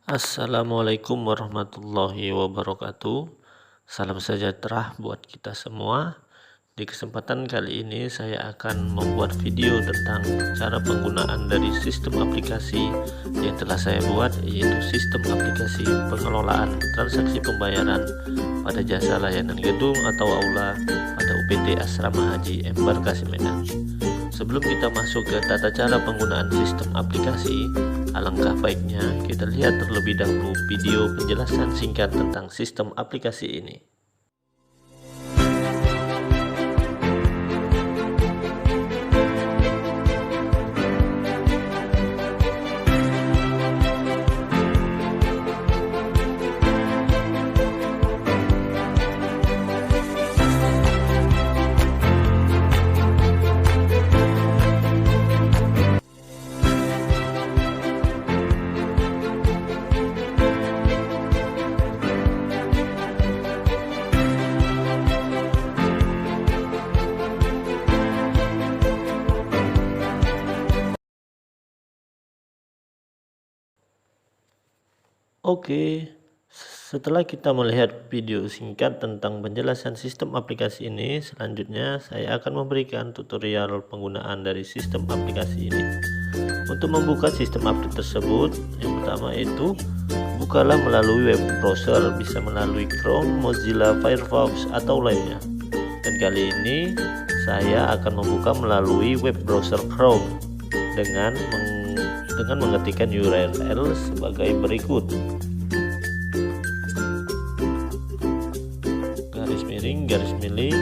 Assalamualaikum warahmatullahi wabarakatuh. Salam sejahtera buat kita semua. Di kesempatan kali ini saya akan membuat video tentang cara penggunaan dari sistem aplikasi yang telah saya buat, yaitu sistem aplikasi pengelolaan transaksi pembayaran pada jasa layanan gedung atau aula pada UPT Asrama Haji Embarkasi Medan. Sebelum kita masuk ke tata cara penggunaan sistem aplikasi, alangkah baiknya kita lihat terlebih dahulu video penjelasan singkat tentang sistem aplikasi ini. Oke, setelah kita melihat video singkat tentang penjelasan sistem aplikasi ini, selanjutnya saya akan memberikan tutorial penggunaan dari sistem aplikasi ini. Untuk membuka sistem aplikasi tersebut, yang pertama itu bukalah melalui web browser, bisa melalui Chrome, Mozilla Firefox atau lainnya. Dan kali ini saya akan membuka melalui web browser Chrome dengan mengetikkan URL sebagai berikut: garis miring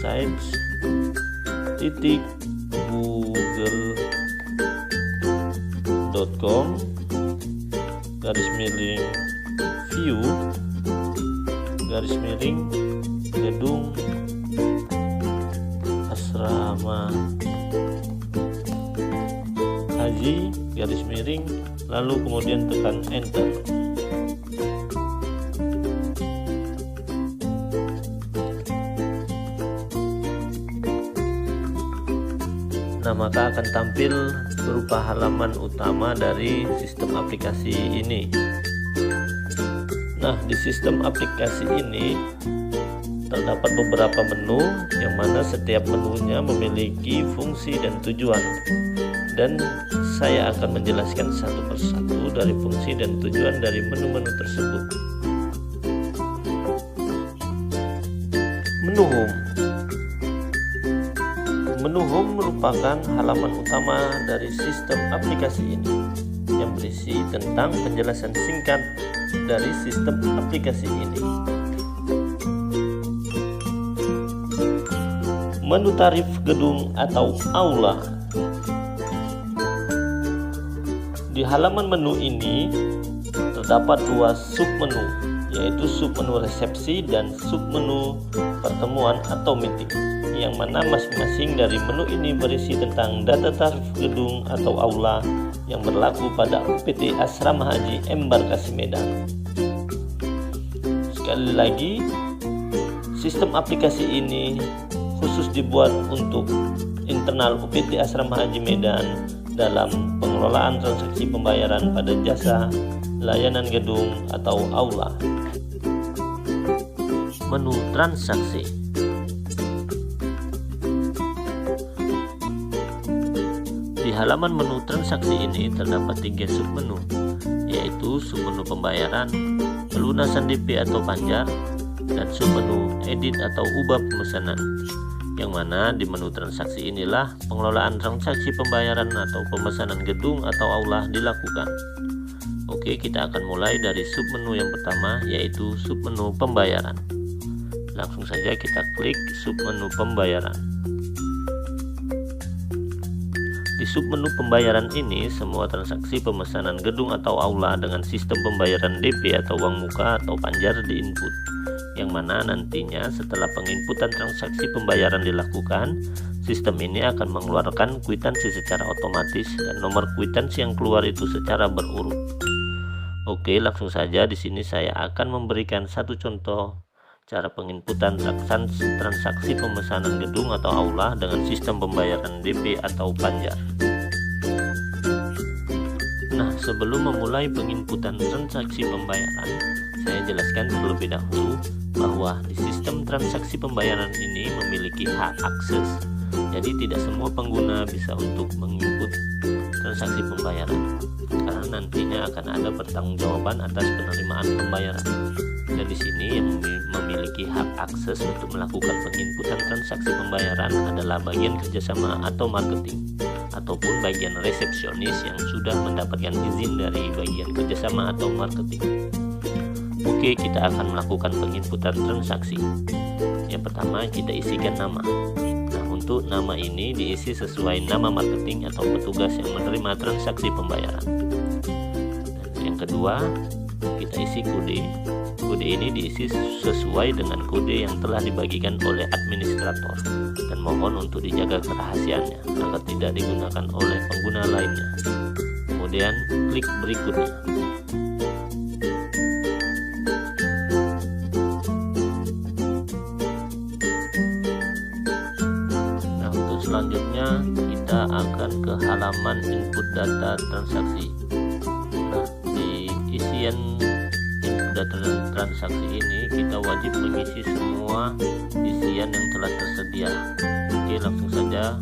sites.google.com /view gedung asrama haji lalu kemudian tekan enter. Nah, maka akan tampil berupa halaman utama dari sistem aplikasi ini. Nah, di sistem aplikasi ini terdapat beberapa menu, yang mana setiap menunya memiliki fungsi dan tujuan, dan saya akan menjelaskan satu persatu dari fungsi dan tujuan dari menu-menu tersebut. Menu Home. Menu Home merupakan halaman utama dari sistem aplikasi ini yang berisi tentang penjelasan singkat dari sistem aplikasi ini. Menu tarif gedung atau aula. Di halaman menu ini terdapat dua submenu, yaitu submenu resepsi dan submenu pertemuan atau meeting, yang mana masing-masing dari menu ini berisi tentang data tarif gedung atau aula yang berlaku pada UPT Asrama Haji Embarkasi Medan. Sekali lagi, sistem aplikasi ini khusus dibuat untuk internal UPT Asrama Haji Medan dalam pengelolaan transaksi pembayaran pada jasa layanan gedung atau aula. Menu transaksi. Di halaman menu transaksi ini terdapat 3 submenu, yaitu submenu pembayaran, pelunasan DP atau panjar, dan submenu edit atau ubah pemesanan, yang mana di menu transaksi inilah pengelolaan transaksi pembayaran atau pemesanan gedung atau aula dilakukan. Oke, kita akan mulai dari submenu yang pertama, yaitu submenu pembayaran. Langsung saja kita klik submenu pembayaran. Di submenu pembayaran ini, semua transaksi pemesanan gedung atau aula dengan sistem pembayaran DP atau uang muka atau panjar diinput, yang mana nantinya setelah penginputan transaksi pembayaran dilakukan, sistem ini akan mengeluarkan kwitansi secara otomatis dan nomor kwitansi yang keluar itu secara berurut. Oke, langsung saja di sini saya akan memberikan satu contoh cara penginputan transaksi pemesanan gedung atau aula dengan sistem pembayaran DP atau panjar. Nah, sebelum memulai penginputan transaksi pembayaran, saya jelaskan terlebih dahulu bahwa di sistem transaksi pembayaran ini memiliki hak akses. Jadi tidak semua pengguna bisa untuk menginput transaksi pembayaran, karena nantinya akan ada pertanggungjawaban atas penerimaan pembayaran. Dan di sini yang memiliki hak akses untuk melakukan penginputan transaksi pembayaran adalah bagian kerjasama atau marketing, ataupun bagian resepsionis yang sudah mendapatkan izin dari bagian kerjasama atau marketing. Oke, kita akan melakukan penginputan transaksi. Yang pertama, kita isikan nama. Nah, untuk nama ini diisi sesuai nama marketing atau petugas yang menerima transaksi pembayaran. Dan yang kedua, kita isi kode. Kode ini diisi sesuai dengan kode yang telah dibagikan oleh administrator, dan mohon untuk dijaga kerahasiaannya agar tidak digunakan oleh pengguna lainnya. Kemudian klik berikutnya. Nah, untuk selanjutnya kita akan ke halaman input data transaksi. Nah, di isian data transaksi ini kita wajib mengisi semua isian yang telah tersedia. Oke, langsung saja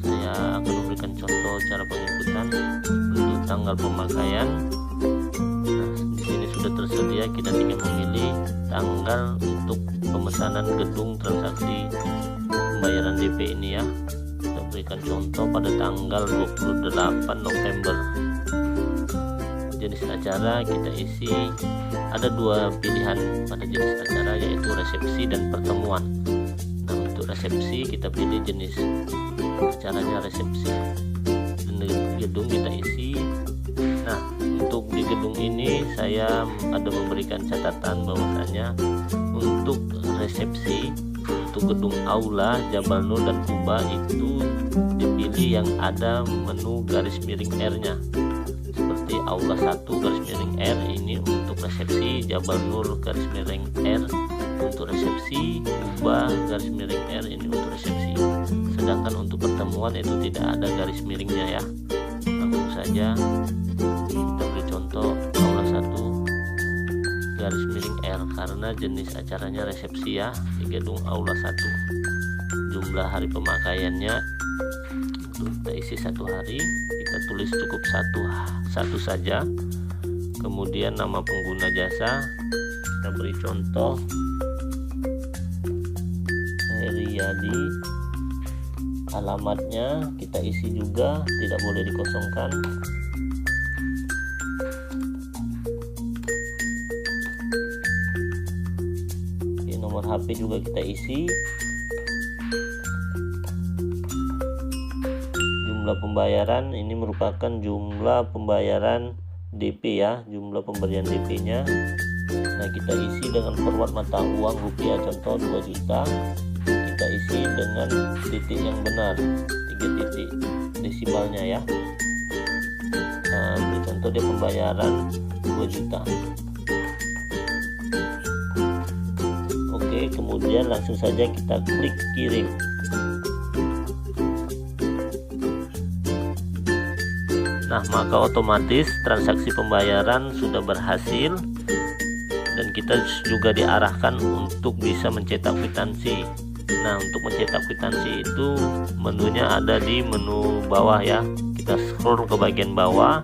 saya akan memberikan contoh cara penginputan untuk tanggal pemakaian. Nah, di sini sudah tersedia, kita tinggal memilih tanggal untuk pemesanan gedung transaksi pembayaran DP ini ya. Kita berikan contoh pada tanggal 28 November. Jenis acara kita isi ada dua pilihan pada jenis acara, yaitu resepsi dan pertemuan. Nah, untuk resepsi kita pilih jenis acaranya resepsi, dan gedung kita isi. Nah, untuk di gedung ini saya ada memberikan catatan bahwasanya untuk resepsi untuk gedung Aula, Jabal Nur dan Kuba itu dipilih yang ada menu garis miring R-nya. Seperti Aula 1 garis miring R ini untuk resepsi, Jabal Nur garis miring R untuk resepsi, Kuba garis miring R ini untuk resepsi. Sedangkan untuk pertemuan itu tidak ada garis miringnya ya. Langsung saja kita beri contoh Aula 1 garis miring R karena jenis acaranya resepsi ya, di gedung Aula 1. Jumlah hari pemakaiannya kita isi 1 hari, kita tulis cukup satu saja. Kemudian nama pengguna jasa kita beri contoh Heriadi. Alamatnya kita isi juga, tidak boleh dikosongkan. Nomor HP juga kita isi. Jumlah pembayaran ini merupakan jumlah pembayaran DP ya, jumlah pemberian DP nya. Nah, kita isi dengan format mata uang rupiah, contoh 2 juta. Kita isi dengan titik yang benar, 3 titik desimalnya ya. Nah, contoh dia pembayaran 2 juta. Oke, kemudian langsung saja kita klik kirim. Nah, maka otomatis transaksi pembayaran sudah berhasil dan kita juga diarahkan untuk bisa mencetak kwitansi. Nah, untuk mencetak kwitansi itu menunya ada di menu bawah ya. Kita scroll ke bagian bawah.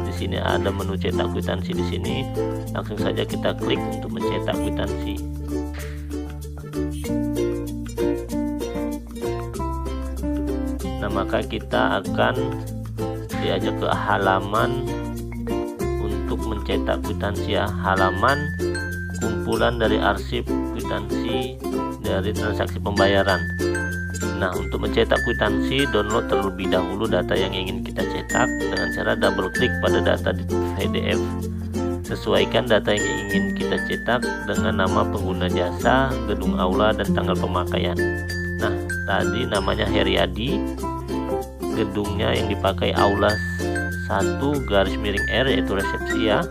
Di sini ada menu cetak kwitansi di sini. Langsung saja kita klik untuk mencetak kwitansi. Nah, maka kita akan diajak ke halaman untuk mencetak kwitansi ya, halaman kumpulan dari arsip kwitansi dari transaksi pembayaran. Nah, untuk mencetak kwitansi, download terlebih dahulu data yang ingin kita cetak dengan cara double klik pada data di PDF. Sesuaikan data yang ingin kita cetak dengan nama pengguna jasa, gedung aula, dan tanggal pemakaian. Nah, tadi namanya Heriadi, gedungnya yang dipakai Aula 1 garis miring R yaitu resepsi ya,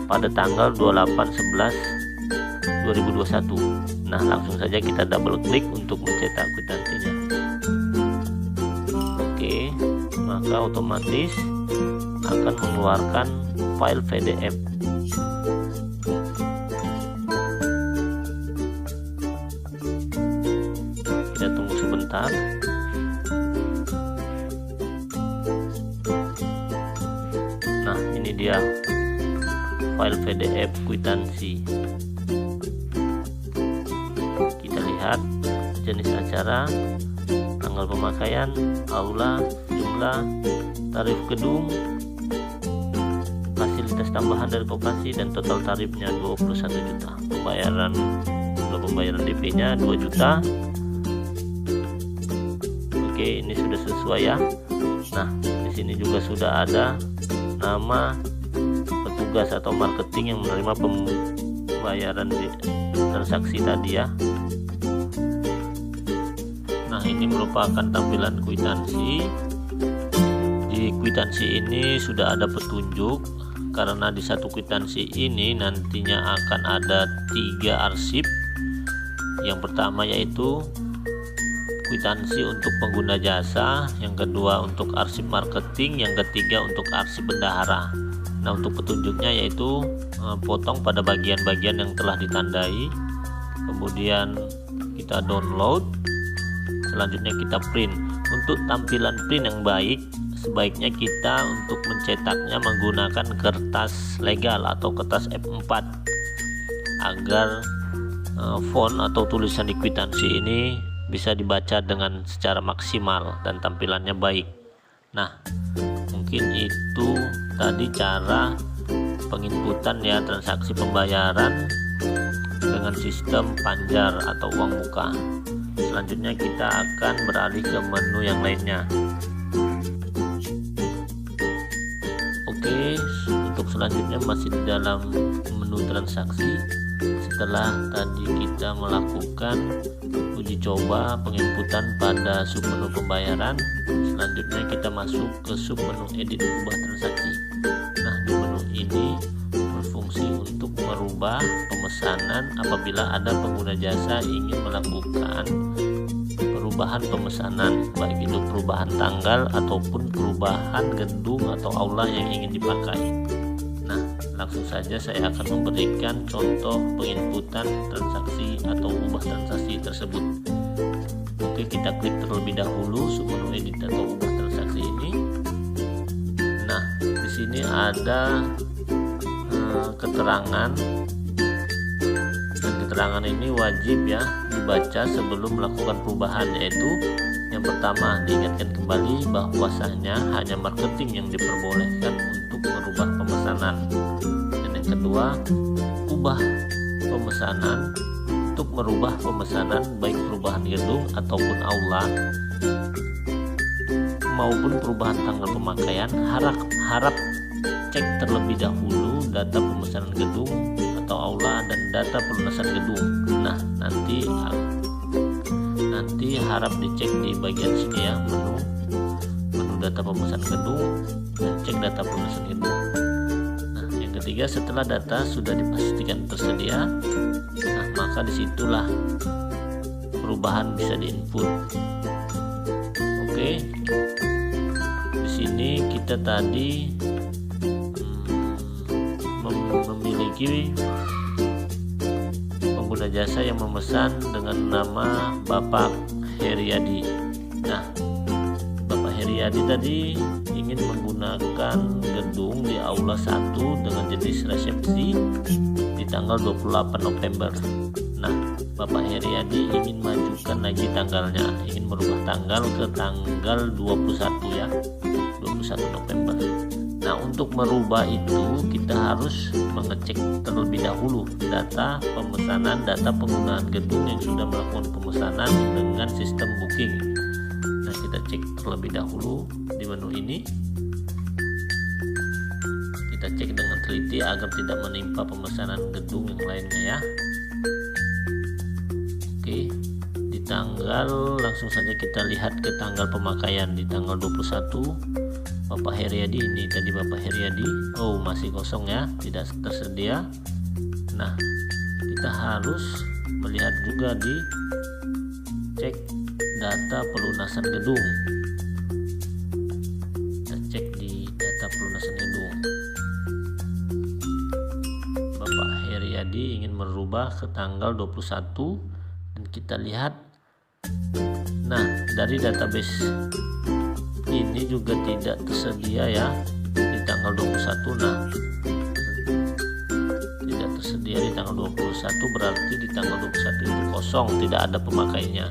pada tanggal 28/11/2021. Nah, langsung saja kita double klik untuk mencetak kwitansinya. Oke, maka otomatis akan mengeluarkan file PDF. Kita tunggu sebentar. Nah, ini dia file PDF kwitansi. Kita lihat jenis acara, tanggal pemakaian, aula, jumlah, tarif gedung, fasilitas tambahan dari koperasi, dan total tarifnya 21 juta. Pembayaran DP-nya 2 juta. Oke, ini sudah sesuai ya. Nah, di sini juga sudah ada nama petugas atau marketing yang menerima pembayaran di transaksi tadi ya. Nah, ini merupakan tampilan kwitansi. Di kwitansi ini sudah ada petunjuk, karena di satu kwitansi ini nantinya akan ada 3 arsip. Yang pertama yaitu kwitansi untuk pengguna jasa, yang kedua untuk arsip marketing, yang ketiga untuk arsip bendahara. Nah, untuk petunjuknya yaitu potong pada bagian-bagian yang telah ditandai, kemudian kita download, selanjutnya kita print. Untuk tampilan print yang baik, sebaiknya kita untuk mencetaknya menggunakan kertas legal atau kertas F4 agar font atau tulisan di kwitansi ini bisa dibaca dengan secara maksimal dan tampilannya baik. Nah, mungkin itu tadi cara penginputan ya transaksi pembayaran dengan sistem panjar atau uang muka. Selanjutnya kita akan beralih ke menu yang lainnya. Oke, untuk selanjutnya masih di dalam menu transaksi. Setelah tadi kita melakukan uji coba penginputan pada submenu pembayaran, selanjutnya kita masuk ke submenu edit ubah transaksi. Nah, di menu ini berfungsi untuk merubah pemesanan apabila ada pengguna jasa ingin melakukan perubahan pemesanan, baik itu perubahan tanggal ataupun perubahan gedung atau aula yang ingin dipakai. Nah, langsung saja saya akan memberikan contoh penginputan transaksi atau ubah transaksi tersebut. Oke, kita klik terlebih dahulu submenu edit atau ubah transaksi ini. Nah, di sini ada keterangan, dan keterangan ini wajib ya dibaca sebelum melakukan perubahan, yaitu yang pertama, diingatkan kembali bahwasanya hanya marketing yang diperbolehkan untuk merubah pemesanan. Dan yang kedua, ubah pemesanan untuk merubah pemesanan baik perubahan gedung ataupun aula maupun perubahan tanggal pemakaian, harap cek terlebih dahulu data pemesanan gedung atau aula dan data pelunasan gedung. Nah, nanti harap dicek di bagian sini ya, menu data pemesanan gedung dan cek data pelunasan gedung. Nah, yang ketiga, setelah data sudah dipastikan tersedia, nah maka disitulah perubahan bisa diinput. Oke, di sini kita tadi memiliki pengguna jasa yang memesan dengan nama Bapak Heriadi. Nah, Bapak Heriadi tadi ingin menggunakan gedung di aula 1 dengan jenis resepsi di tanggal 28 November. Nah, Bapak Heriadi ingin majukan lagi tanggalnya, ingin merubah tanggal ke tanggal 21 ya, 21 November. Nah, untuk merubah itu kita harus mengecek terlebih dahulu data pemesanan, data penggunaan gedung yang sudah melakukan pemesanan dengan sistem booking. Nah, kita cek terlebih dahulu di menu ini. Kita cek dengan teliti agar tidak menimpa pemesanan gedung yang lainnya ya. Oke, di tanggal langsung saja kita lihat ke tanggal pemakaian di tanggal 21. Bapak Heriadi ini tadi Bapak Heriadi, oh masih kosong ya, tidak tersedia. Nah, kita harus melihat juga di cek data pelunasan gedung. Kita cek di data pelunasan Heriadi ingin merubah ke tanggal 21 dan kita lihat. Nah, dari database ini juga tidak tersedia ya di tanggal 21. Nah, tidak tersedia di tanggal 21 berarti di tanggal 21 itu kosong, tidak ada pemakainya.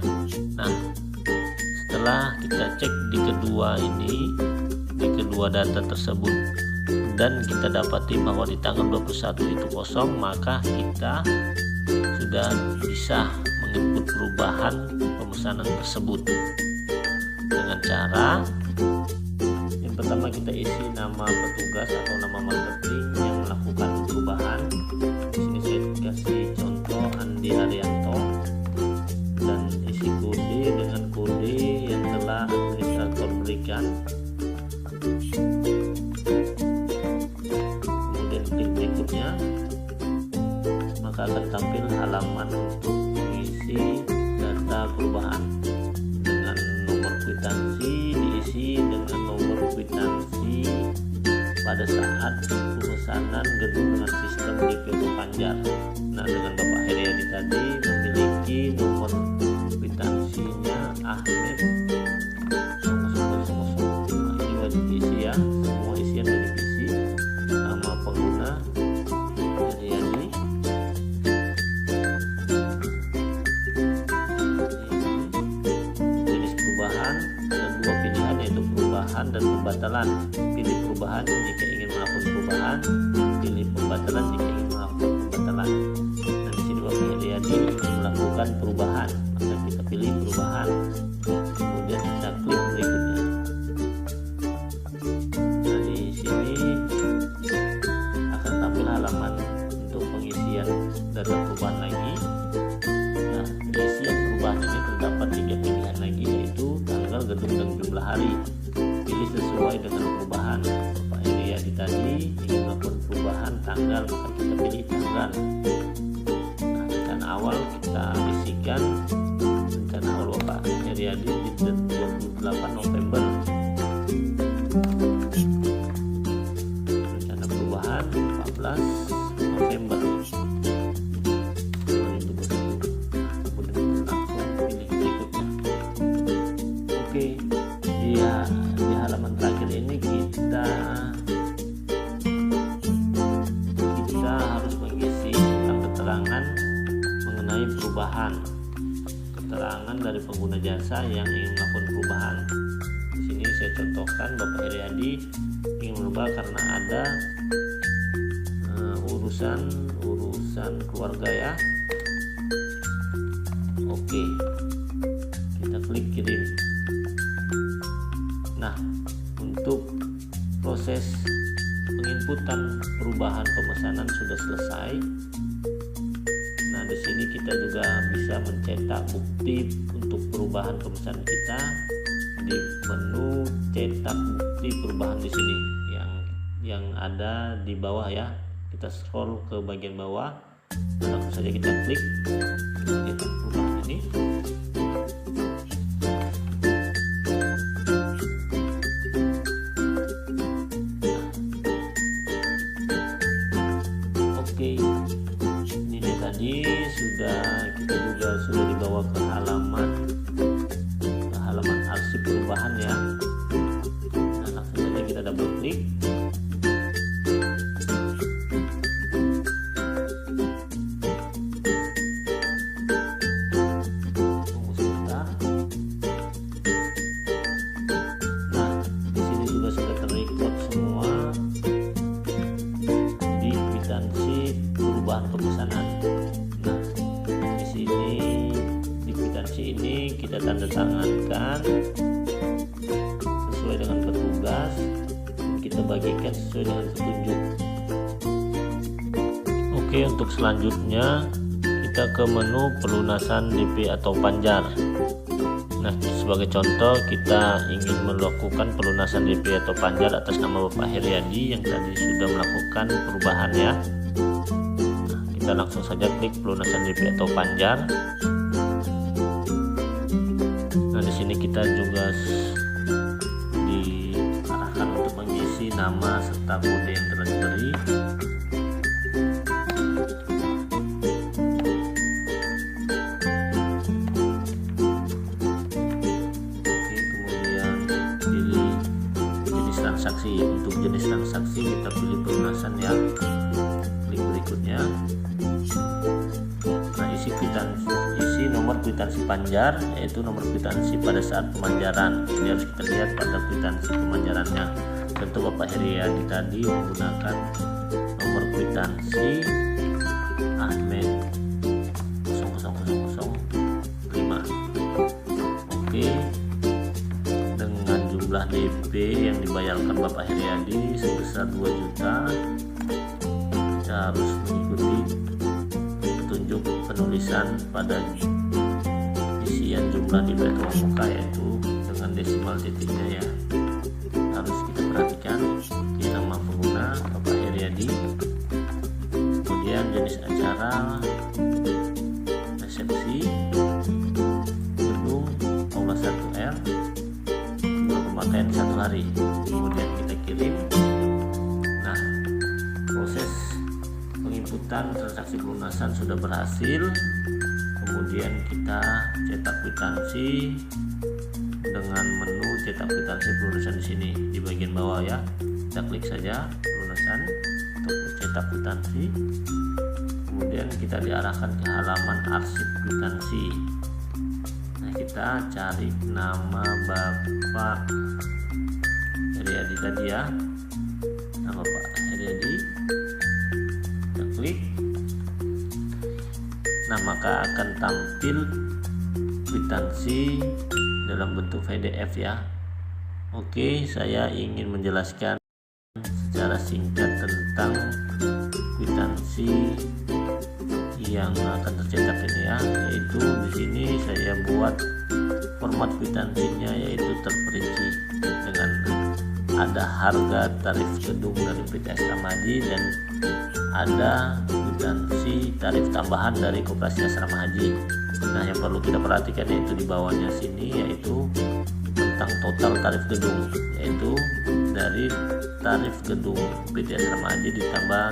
Nah, setelah kita cek di kedua data tersebut dan kita dapati bahwa di tanggal 21 itu kosong, maka kita sudah bisa menginput perubahan pemesanan tersebut dengan cara yang pertama kita isi nama petugas atau nama marketing yang melakukan perubahan. Di sini saya kasih contoh Andi Haryanto dan isi kode dengan kode yang telah administrator berikan. Kemudian klik berikutnya, maka akan tampil halaman untuk mengisi data perubahan dengan nomor kwitansi, diisi dengan nomor kwitansi pada saat pemesanan gedung dengan sistem DP atau Panjar. Nah, dengan Bapak Heriadi tadi memiliki nomor kwitansinya Ahmed 0000. Nah, ini wajib diisi ya, semua isian wajib diisi. Nama pengguna Heriadi, jenis perubahan, ada dua pilihan yaitu perubahan dan pembatalan. Pilih perubahan jika ingin melakukan perubahan, pilih pembatalan jika ingin melakukan pembatalan. Nah, di sini Bapak Heriadi ingin melakukan perubahan, maka kita pilih perubahan. Kemudian kita klik berikutnya. Nah, di sini akan tampil halaman untuk pengisian data perubahan lagi. Nah, pengisian perubahan ini terdapat 3 pilihan lagi, yaitu tanggal, gedung, dan jumlah hari. Pilih sesuai dengan perubahan. Bapak Heriadi tadi ingin melakukan perubahan tanggal, maka kita pilih tanggal. Nah, rencana awal kita isikan rencana awal Bapak Heriadi di 28 November. Rencana perubahan 14 November 2021. Kemudian langsung pilih berikutnya. Oke, di halaman terakhir ini kita harus mengisi tentang keterangan mengenai perubahan, keterangan dari pengguna jasa yang ingin melakukan perubahan. Di sini saya contohkan Bapak Heriadi ingin merubah karena ada urusan keluarga ya. Oke, kita klik kirim. Nah, untuk proses penginputan perubahan pemesanan sudah selesai. Nah, di sini kita juga bisa mencetak bukti untuk perubahan pemesanan kita di menu cetak bukti perubahan di sini yang ada di bawah ya. Kita scroll ke bagian bawah, langsung saja kita klik cetak perubahan ini. Ini dia tadi kita juga sudah dibawa ke halaman arsip perubahan ya. Nah, langsung saja kita double klik. Tunggu sebentar. Nah, di sini juga sudah terrecord semua di kwitansi perubahan pemesanan. Nah, di sini di kwitansi ini kita tanda tangankan sesuai dengan petugas dan kita bagikan sesuai dengan petunjuk. Oke, untuk selanjutnya kita ke menu pelunasan DP atau Panjar. Nah, sebagai contoh kita ingin melakukan pelunasan DP atau Panjar atas nama Bapak Heriadi yang tadi sudah melakukan perubahan ya. Nah, kita langsung saja klik pelunasan DP atau Panjar. Nah, di sini kita juga diarahkan untuk mengisi nama serta kode yang telah diberi. pilih pelunasan ya, klik berikutnya. Nah, isi nomor kwitansi panjar, yaitu nomor kwitansi pada saat pemanjaran. Ini harus kita lihat pada kwitansi pemanjarannya. Tentu Bapak Heriadi tadi menggunakan nomor kwitansi Ahmed 00005. Oke, dengan jumlah DP yang dibayarkan Bapak Heriadi sebesar 2 juta, kita harus mengikuti petunjuk penulisan pada isian jumlah DP atau muka, yaitu dengan desimal titiknya ya. Harus kita perhatikan. Oke, nama pengguna Bapak Heriadi, kemudian jenis acara resepsi, gedung aula 1R, pemakaian 1 hari, kemudian kita kirim. Nah, proses penginputan transaksi pelunasan sudah berhasil. Kemudian kita cetak kwitansi dengan menu cetak kwitansi pelunasan di sini di bagian bawah ya. Kita klik saja pelunasan untuk cetak kwitansi. Kemudian kita diarahkan ke halaman arsip kwitansi. Nah, kita cari nama Bapak Heriadi tadi ya. Nah, Bapak Heriadi, kita klik. Nah, maka akan tampil kwitansi dalam bentuk PDF ya. Oke, saya ingin menjelaskan secara singkat tentang kwitansi yang akan tercetak ini ya, yaitu di sini saya buat format kwitansinya yaitu terperinci dengan ada harga tarif gedung dari PT Asrama Haji dan ada kwitansi tarif tambahan dari Koperasi Asrama Haji. Nah, yang perlu kita perhatikan yaitu di bawahnya sini yaitu tentang total tarif gedung, yaitu dari tarif gedung PT Asrama Haji ditambah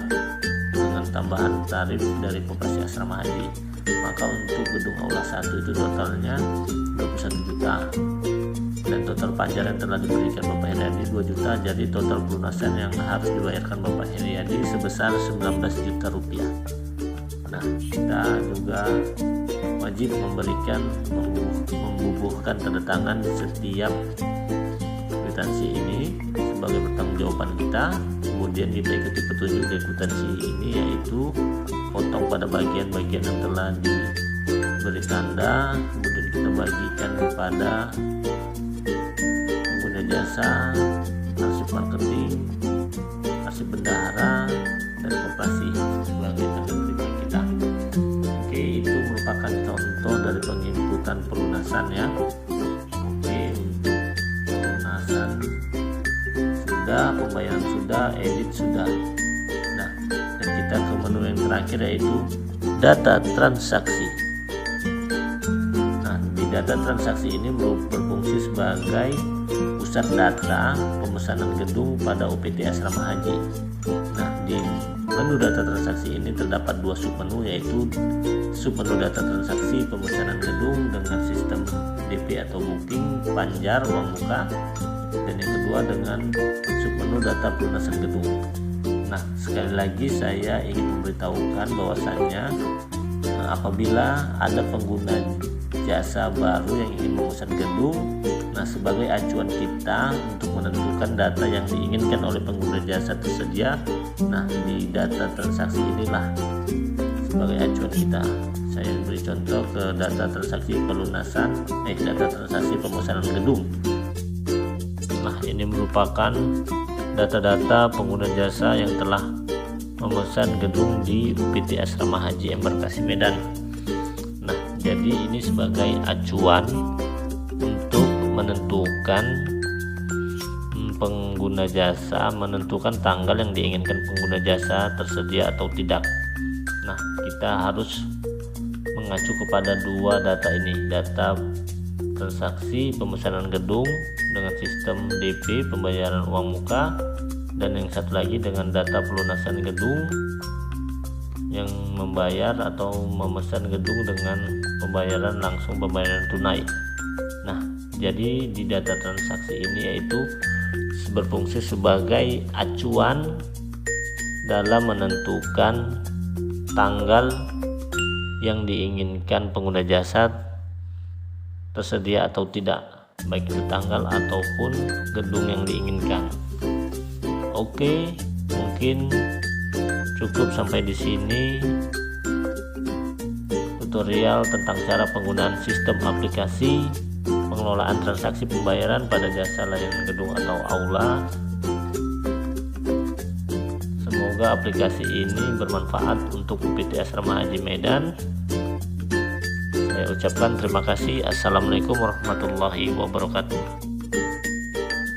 dengan tambahan tarif dari Koperasi Asrama Haji. Maka untuk gedung aula 1 itu totalnya 21 juta dan total panjar yang telah diberikan Bapak Heriadi 2 juta. Jadi total pelunasan yang harus dibayarkan Bapak Heriadi sebesar 19 juta rupiah. Nah, kita juga wajib membubuhkan tanda tangan setiap kwitansi ini sebagai pertanggungjawaban kita. Kemudian kita ikuti petunjuk dari kwitansi ini, yaitu potong pada bagian-bagian yang telah diberi tanda, kemudian kita bagikan kepada pengguna jasa, arsip marketing, arsip bendahara, dan koperasi sebagai tanda terima kita. Oke, itu merupakan contoh dari penginputan pelunasan ya. Oke, untuk pelunasan sudah, pembayaran sudah, edit sudah. Nah, dan kita ke menu yang terakhir yaitu data transaksi. Nah, di data transaksi ini berfungsi sebagai pusat data pemesanan gedung pada OPT Asrama Haji. Nah, di menu data transaksi ini terdapat 2 submenu, yaitu submenu data transaksi pemesanan gedung dengan sistem DP atau booking, panjar, uang muka, dan yang kedua dengan submenu data pelunasan gedung. Nah, sekali lagi saya ingin memberitahukan bahwasannya apabila ada pengguna jasa baru yang ingin memesan gedung, nah sebagai acuan kita untuk menentukan data yang diinginkan oleh pengguna jasa tersedia, nah di data transaksi inilah sebagai acuan kita. Saya beri contoh ke data transaksi pelunasan, data transaksi pemesanan gedung. Nah, ini merupakan data-data pengguna jasa yang telah memesan gedung di UPT Asrama Haji Embarkasi Medan. Nah, jadi ini sebagai acuan untuk menentukan pengguna jasa, menentukan tanggal yang diinginkan pengguna jasa tersedia atau tidak. Nah, kita harus mengacu kepada 2 data ini, data transaksi pemesanan gedung dengan sistem DP pembayaran uang muka, dan yang satu lagi dengan data pelunasan gedung yang membayar atau memesan gedung dengan pembayaran langsung, pembayaran tunai. Nah, jadi di data transaksi ini yaitu berfungsi sebagai acuan dalam menentukan tanggal yang diinginkan pengguna jasa tersedia atau tidak, baik itu tanggal ataupun gedung yang diinginkan. Oke, mungkin cukup sampai di sini tutorial tentang cara penggunaan sistem aplikasi pengelolaan transaksi pembayaran pada jasa layanan gedung atau aula. Semoga aplikasi ini bermanfaat untuk PT Asrama Haji Medan. Saya ucapkan terima kasih. Assalamualaikum warahmatullahi wabarakatuh.